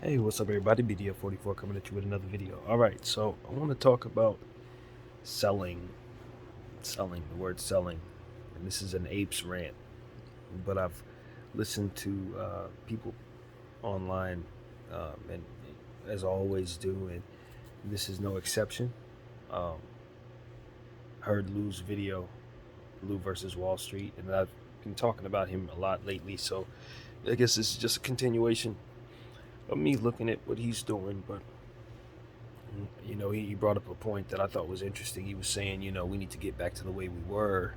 Hey, what's up, everybody? BDF44 coming at you with another video. All right, so I want to talk about the word selling, and this is an Apes rant. But I've listened to people online, and as I always do, and this is no exception. Um, heard Lou's video, Lou versus Wall Street, and I've been talking about him a lot lately. So I guess this is just a continuation of me looking at what he's doing, but he brought up a point that I thought was interesting. He was saying, we need to get back to the way we were,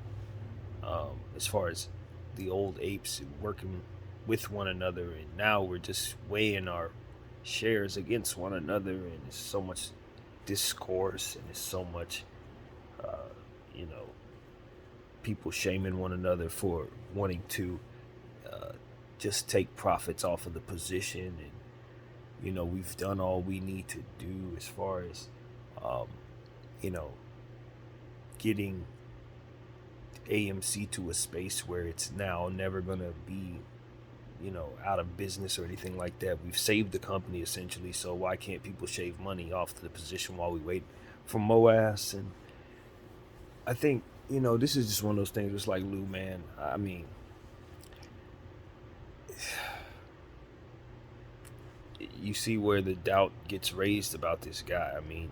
as far as the old apes working with one another, and now we're just weighing our shares against one another, and there's so much discourse, and there's so much, uh, you know, people shaming one another for wanting to uh, just take profits off of the position, and we've done all we need to do as far as um, you know, getting AMC to a space where it's now never going to be, out of business or anything like that. We've saved the company essentially, so why can't people shave money off the position while we wait for MOAS? And I think, this is just one of those things. It's like, Lou, man, I mean, you see where the doubt gets raised about this guy. I mean,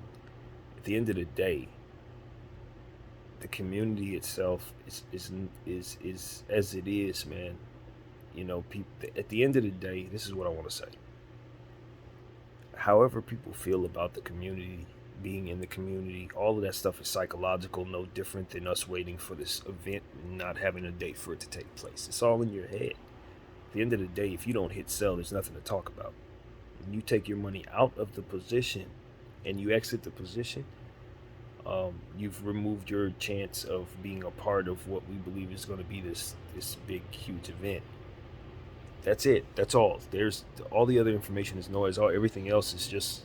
at the end of the day, the community itself is as it is, man. People, at the end of the day, this is what I want to say. However people feel about the community, being in the community, all of that stuff is psychological, no different than us waiting for this event and not having a date for it to take place. It's all in your head. At the end of the day, if you don't hit sell, there's nothing to talk about. When you take your money out of the position and you exit the position, you've removed your chance of being a part of what we believe is going to be this big, huge event. That's it. That's all. There's all the other information is noise. Everything else is just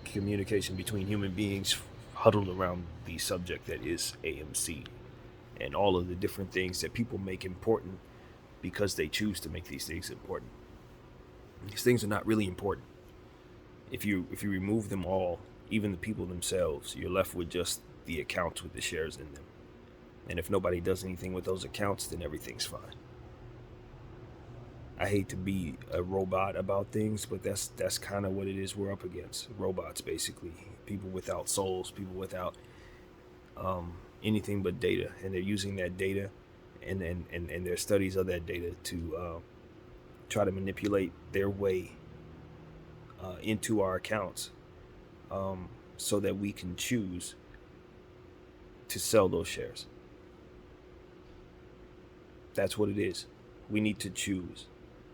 communication between human beings huddled around the subject that is AMC, and all of the different things that people make important because they choose to make these things important. These things are not really important. If you remove them all, even the people themselves, you're left with just the accounts with the shares in them. And if nobody does anything with those accounts, then everything's fine. I hate to be a robot about things, but that's kind of what it is we're up against. Robots, basically. People without souls, people without anything but data. And they're using that data and their studies of that data to try to manipulate their way into our accounts, so that we can choose to sell those shares. That's what it is. We need to choose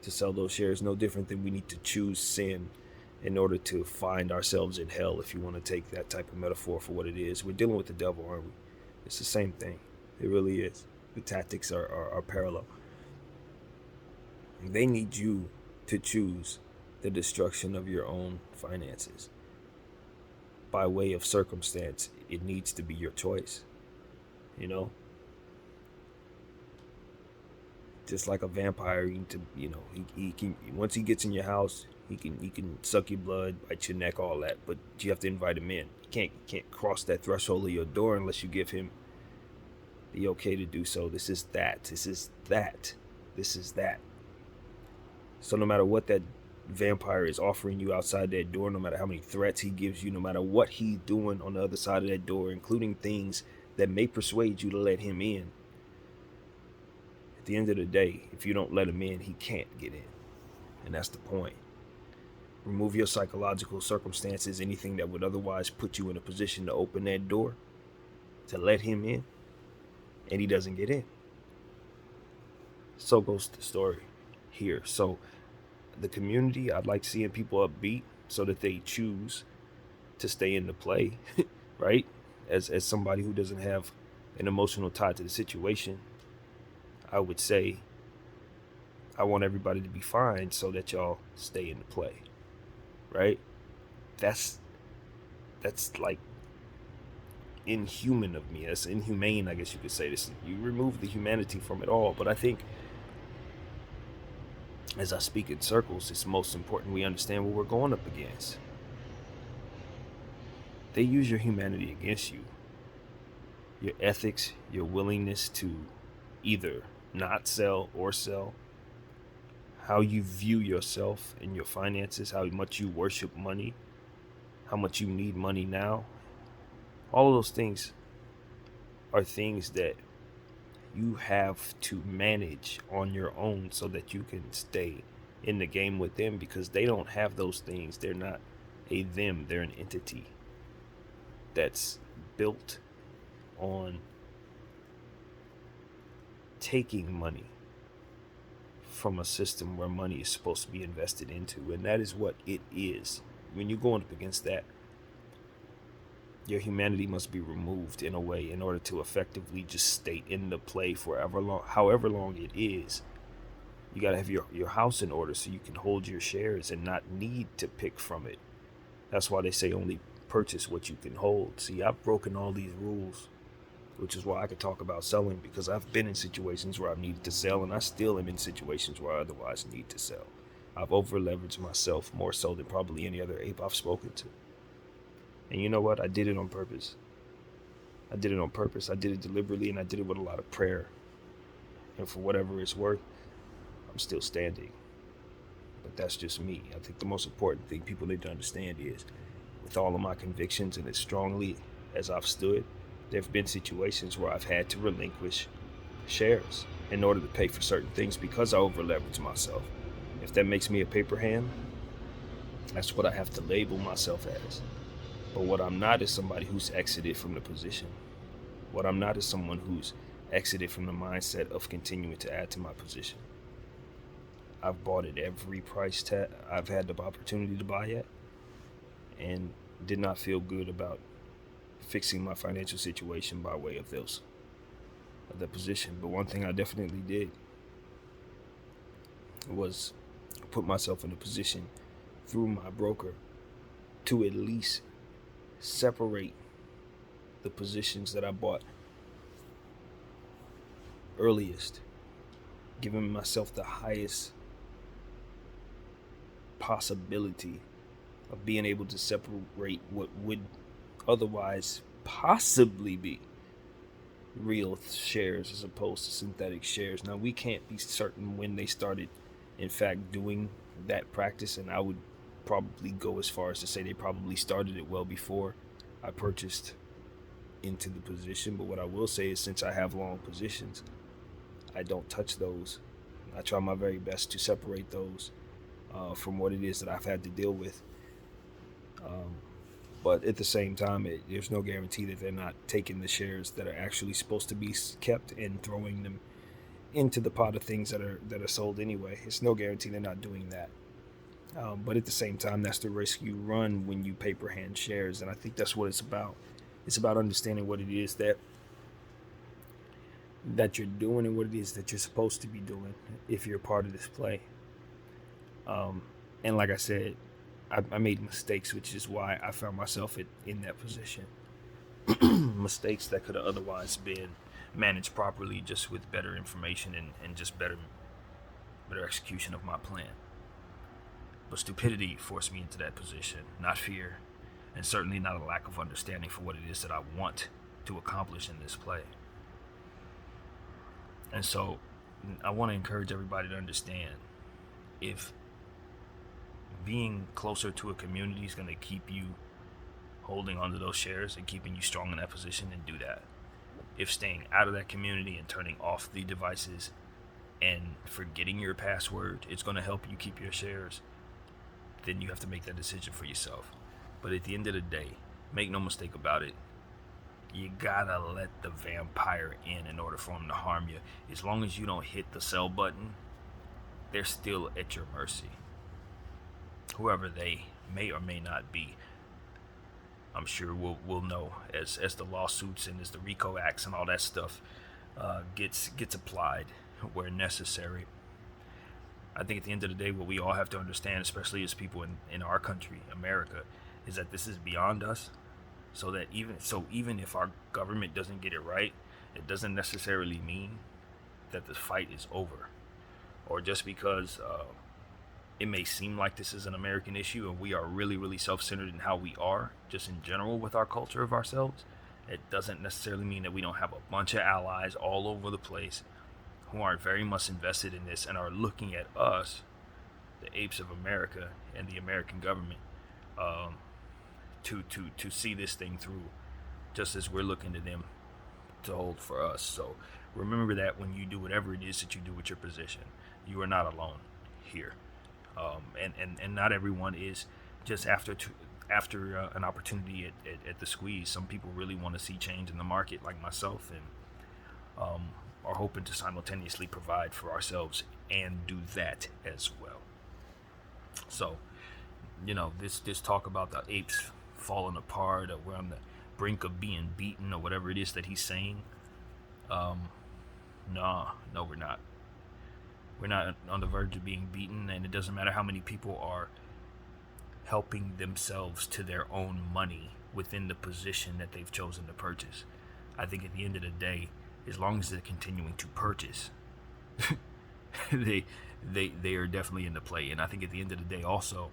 to sell those shares, no different than we need to choose sin in order to find ourselves in hell, if you want to take that type of metaphor for what it is. We're dealing with the devil, aren't we? It's the same thing. It really is. The tactics are parallel. They need you to choose the destruction of your own finances. By way of circumstance, it needs to be your choice. Just like a vampire, you need to, he can, once he gets in your house, he can suck your blood, bite your neck, all that. But you have to invite him in. You can't cross that threshold of your door unless you give him the okay to do so. This is that. This is that. This is that. So no matter what that vampire is offering you outside that door, no matter how many threats he gives you, no matter what he's doing on the other side of that door, including things that may persuade you to let him in, at the end of the day, if you don't let him in, he can't get in. And that's the point. Remove your psychological circumstances, anything that would otherwise put you in a position to open that door, to let him in, and he doesn't get in. So goes the story here. So the community, I'd like seeing people upbeat so that they choose to stay in the play, right? As somebody who doesn't have an emotional tie to the situation, I would say I want everybody to be fine so that y'all stay in the play, right? That's like inhuman of me. That's inhumane, I guess you could say. This, you remove the humanity from it all. But I think as I speak in circles, it's most important we understand what we're going up against. They use your humanity against you, your ethics, your willingness to either not sell or sell, how you view yourself and your finances, how much you worship money, how much you need money now. All of those things are things that you have to manage on your own so that you can stay in the game with them, because they don't have those things. They're not a them, they're an entity that's built on taking money from a system where money is supposed to be invested into, and that is what it is. When you're going up against that, your humanity must be removed in a way in order to effectively just stay in the play for however long it is. You got to have your house in order so you can hold your shares and not need to pick from it. That's why they say only purchase what you can hold. See, I've broken all these rules, which is why I could talk about selling, because I've been in situations where I've needed to sell, and I still am in situations where I otherwise need to sell. I've over leveraged myself more so than probably any other ape I've spoken to. And you know what? I did it on purpose. I did it deliberately, and I did it with a lot of prayer. And for whatever it's worth, I'm still standing. But that's just me. I think the most important thing people need to understand is, with all of my convictions and as strongly as I've stood, there have been situations where I've had to relinquish shares in order to pay for certain things because I over leveraged myself. If that makes me a paper hand, that's what I have to label myself as. But what I'm not is somebody who's exited from the position. What I'm not is someone who's exited from the mindset of continuing to add to my position. I've bought at every price tag I've had the opportunity to buy at, and did not feel good about fixing my financial situation by way of the position. But one thing I definitely did was put myself in a position through my broker to at least separate the positions that I bought earliest, giving myself the highest possibility of being able to separate what would otherwise possibly be real shares as opposed to synthetic shares. Now, we can't be certain when they started, in fact, doing that practice, and I would probably go as far as to say they probably started it well before I purchased into the position. But what I will say is, since I have long positions, I don't touch those. I try my very best to separate those from what it is that I've had to deal with. But at the same time, there's no guarantee that they're not taking the shares that are actually supposed to be kept and throwing them into the pot of things that are sold anyway. It's no guarantee they're not doing that. But at the same time, that's the risk you run when you paper hand shares, and I think that's what it's about. It's about understanding what it is that you're doing and what it is that you're supposed to be doing if you're part of this play. And like I said, I made mistakes, which is why I found myself in that position. Mistakes that could have otherwise been managed properly, just with better information and just better execution of my plan. But stupidity forced me into that position, not fear, and certainly not a lack of understanding for what it is that I want to accomplish in this play. And so I want to encourage everybody to understand, if being closer to a community is going to keep you holding onto those shares and keeping you strong in that position, then do that. If staying out of that community and turning off the devices and forgetting your password, it's going to help you keep your shares, then you have to make that decision for yourself. But at the end of the day, make no mistake about it, you gotta let the vampire in order for him to harm you. As long as you don't hit the sell button, they're still at your mercy. Whoever they may or may not be, I'm sure we'll know as the lawsuits and as the RICO acts and all that stuff gets applied where necessary. I think at the end of the day, what we all have to understand, especially as people in our country, America, is that this is beyond us. So that even if our government doesn't get it right, it doesn't necessarily mean that the fight is over. Or just because it may seem like this is an American issue and we are really, really self-centered in how we are, just in general with our culture of ourselves. It doesn't necessarily mean that we don't have a bunch of allies all over the place who are very much invested in this and are looking at us, the apes of America and the American government, um, to see this thing through, just as we're looking to them to hold for us. So remember that when you do whatever it is that you do with your position, you are not alone here. And not everyone is just after an opportunity at the squeeze. Some people really want to see change in the market, like myself, and are hoping to simultaneously provide for ourselves and do that as well. So, this talk about the apes falling apart, or we're on the brink of being beaten, or whatever it is that he's saying. No, we're not. We're not on the verge of being beaten, and it doesn't matter how many people are helping themselves to their own money within the position that they've chosen to purchase. I think at the end of the day, as long as they're continuing to purchase, they are definitely in the play. And I think at the end of the day, also,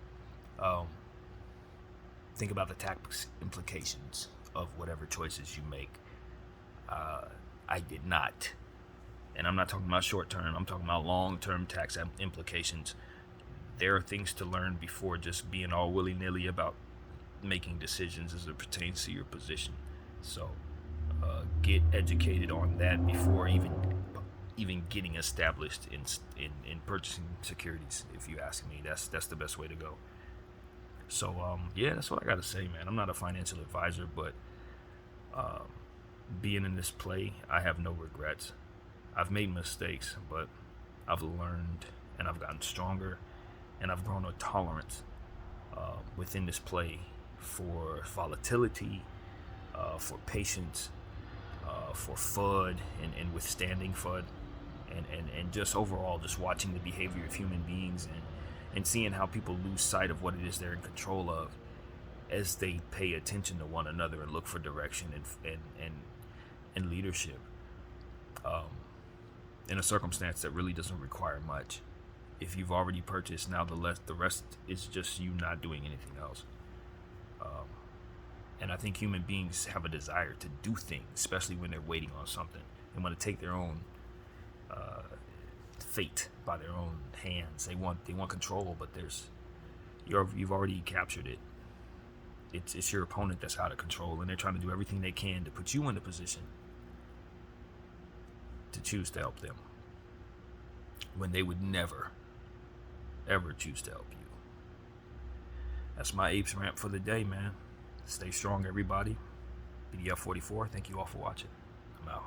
think about the tax implications of whatever choices you make. I did not. And I'm not talking about short term, I'm talking about long term tax implications. There are things to learn before just being all willy nilly about making decisions as it pertains to your position. So get educated on that before even getting established in purchasing securities. If you ask me, that's the best way to go. So yeah, that's what I gotta say, man. I'm not a financial advisor, but being in this play, I have no regrets. I've made mistakes, but I've learned and I've gotten stronger, and I've grown a tolerance within this play for volatility, for patience, for FUD and withstanding FUD, and just overall just watching the behavior of human beings and seeing how people lose sight of what it is they're in control of as they pay attention to one another and look for direction and leadership. In a circumstance that really doesn't require much. If you've already purchased, now the rest is just you not doing anything else. And I think human beings have a desire to do things, especially when they're waiting on something. They want to take their own fate by their own hands. They want control, but you've already captured it. It's your opponent that's out of control, and they're trying to do everything they can to put you in the position to choose to help them when they would never ever choose to help you. That's my Apes rant for the day, man. Stay strong, everybody. BDF 44, thank you all for watching. I'm out.